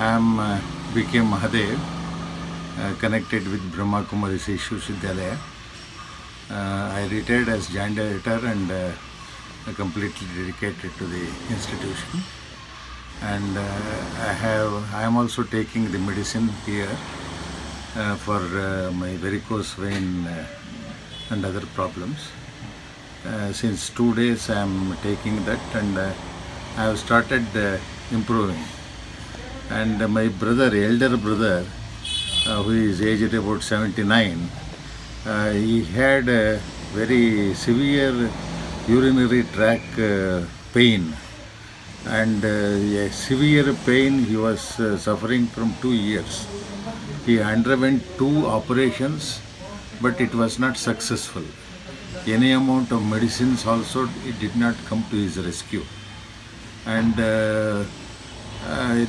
am became Mahadev, connected with Brahma Kumari Seshu Vidyalaya. I retired as joint editor and completely dedicated to the institution. And I am also taking the medicine here for my varicose vein and other problems. Since 2 days I am taking that, and I have started improving. And my brother, elder brother, who is aged about 79, he had a very severe urinary tract pain, and a severe pain he was suffering from 2 years. He underwent 2 operations, but it was not successful. Any amount of medicines also, it did not come to his rescue. And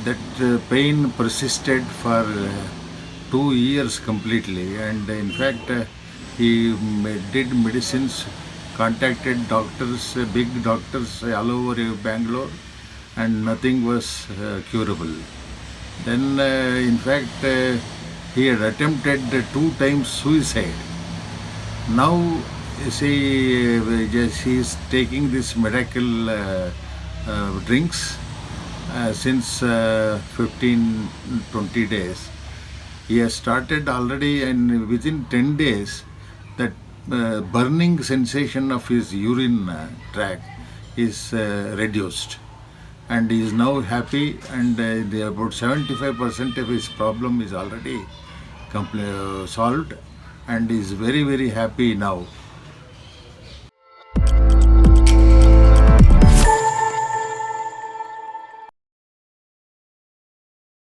that pain persisted for 2 years completely. And in fact, he did medicines, contacted doctors, big doctors all over Bangalore, and nothing was curable. Then, in fact, he had attempted 2 times suicide. Now, see, he is taking this miracle drinks since 15-20 days. He has started already, and within 10 days, that burning sensation of his urine tract is reduced. And he is now happy, and about 75% of his problem is already solved, and is very, very happy now.